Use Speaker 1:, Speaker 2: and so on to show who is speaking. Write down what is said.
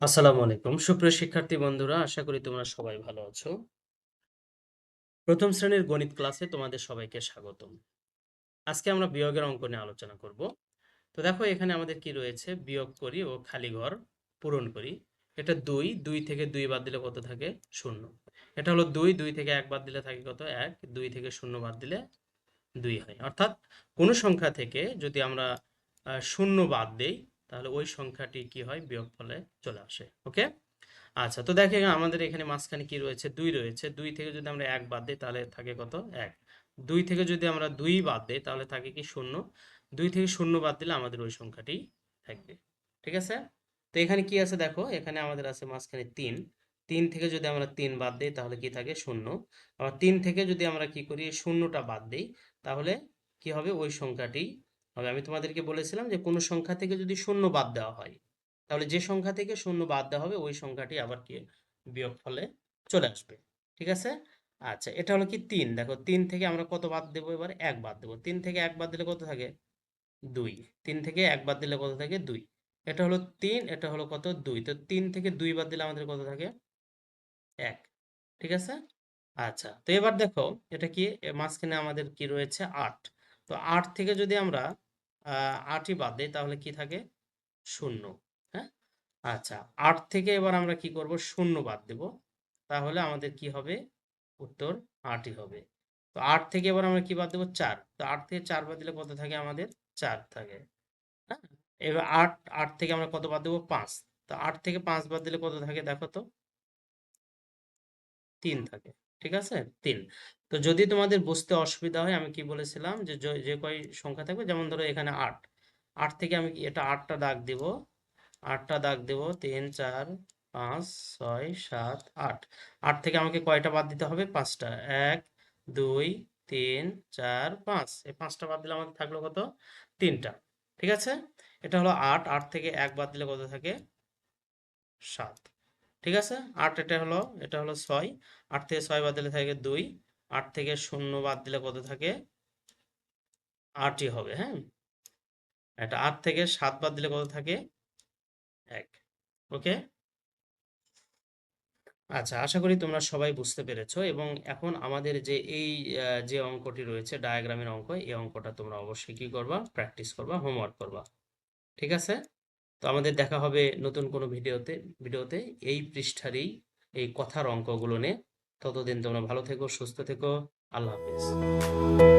Speaker 1: আসসালামু আলাইকুম সুপ্রিয় শিক্ষার্থী বন্ধুরা, আশা করি তোমরা সবাই ভালো আছো। প্রথম শ্রেণীর গণিত ক্লাসে তোমাদের সবাইকে স্বাগতম। আজকে আমরা বিয়োগের অঙ্ক নিয়ে আলোচনা করব। তো দেখো, এখানে আমাদের কি রয়েছে, বিয়োগ করি ও খালি ঘর পূরণ করি। এটা 2, 2 থেকে 2 বাদ দিলে কত থাকে? 0। এটা হলো 2, 2 থেকে 1 বাদ দিলে থাকে কত? 1, 2 থেকে 0 বাদ দিলে 2 হয়। অর্থাৎ কোনো সংখ্যা থেকে যদি আমরা 0 বাদ দেই, তাহলে ওই সংখ্যাটি কি হয়? বিয়োগফলে চলে আসে। ওকে। আচ্ছা, তো দেখে আমাদের এখানে মাঝখানে কি রয়েছে? 2 রয়েছে। 2 থেকে যদি আমরা 1 বাদ দিই তাহলে থাকে কত? 1। 2 থেকে যদি আমরা 2 বাদ দেই তাহলে থাকে কি? 0। 2 থেকে 0 বাদ দিলে আমাদের ওই সংখ্যাটি থাকবে। ঠিক আছে? তো এখানে কি আছে দেখো, এখানে আমাদের আছে মাঝখানে 3। 3 থেকে যদি আমরা 3 বাদ দেই তাহলে কি থাকে? 0। আবার 3 থেকে যদি আমরা কি করি? 0টা বাদ দেই তাহলে কি হবে? ওই সংখ্যাটি হবে। আমি তোমাদেরকে বলেছিলাম যে কোনো সংখ্যা থেকে যদি 0 বাদ দেওয়া হয়, তাহলে যে সংখ্যা থেকে 0 বাদ দেওয়া হবে ওই সংখ্যাটি আবার কি বিয়োগফলে চলে আসবে। ঠিক আছে? আচ্ছা, এটা হলো কি 3। দেখো, 3 থেকে আমরা কত বাদ দেবো? এবার 1 বাদ দেবো। 3 থেকে 1 বাদ দিলে কত থাকে? 2। 3 থেকে 1 বাদ দিলে কত থাকে? 2। এটা হলো 3, এটা হলো কত? 2। তো 3 থেকে 2 বাদ দিলে আমাদের কত থাকে? 1। ঠিক আছে? আচ্ছা, তো এবার দেখো, এটা কি মাঝখানে আমাদের কি রয়েছে? 8। তো 8 থেকে যদি আমরা 8ই বাদ দিই তাহলে কি থাকে? 0। হ্যাঁ? আচ্ছা, 8 থেকে এবার আমরা কি করব? 0 বাদ দেব। তাহলে আমাদের কি হবে? উত্তর 8ই হবে। তো 8 থেকে এবার আমরা কি বাদ দেব? 4। তো 8 থেকে 4 বাদ দিলে কত থাকে আমাদের? 4 থাকে। হ্যাঁ? এবার 8 থেকে আমরা কত বাদ দেব? 5। তো 8 থেকে 5 বাদ দিলে কত থাকে দেখো তো? 3 থাকে। ঠিক আছে? 3। তো যদি তোমাদের বুঝতে অসুবিধা হয়, আমি কি বলেছিলাম যে যে কয় সংখ্যা থাকবে, যেমন ধরো এখানে 8। 8 থেকে আমি এটা 8টা দাগ দিব। 8টা দাগ দেব। 3, 4, 5, 6, 7, 8। 8 থেকে আমাকে কয়টা বাদ দিতে হবে? 5টা। 1, 2, 3, 4, 5। এই 5টা বাদ দিলে আমাদের থাকলো কত? 3টা। ঠিক আছে? এটা হলো 8। 8 থেকে 1 বাদ দিলে কত থাকে? 7। ঠিক আছে? 8 এটা হলো 6। 8 থেকে 6 বাদ দিলে থাকে 2। 8 থেকে 0 বাদ দিলে কত থাকে? 8ই হবে। হ্যাঁ? এটা 8 থেকে 7 বাদ দিলে কত থাকে? 1। ওকে? আচ্ছা, আশা করি তোমরা সবাই বুঝতে পেরেছো, এবং এখন আমাদের যে এই যে অঙ্কটি রয়েছে ডায়াগ্রামের অঙ্ক, এই অঙ্কটা তোমরা অবশ্যই কি করবা? প্র্যাকটিস করবা, হোমওয়ার্ক করবা। ঠিক আছে? তো আমাদের দেখা হবে নতুন কোনো ভিডিওতে এই পৃষ্ঠারই এই কথার অঙ্কগুলো নিয়ে। ততদিন তোমরা ভালো থেকো, সুস্থ থেকো। আল্লাহ হাফেজ।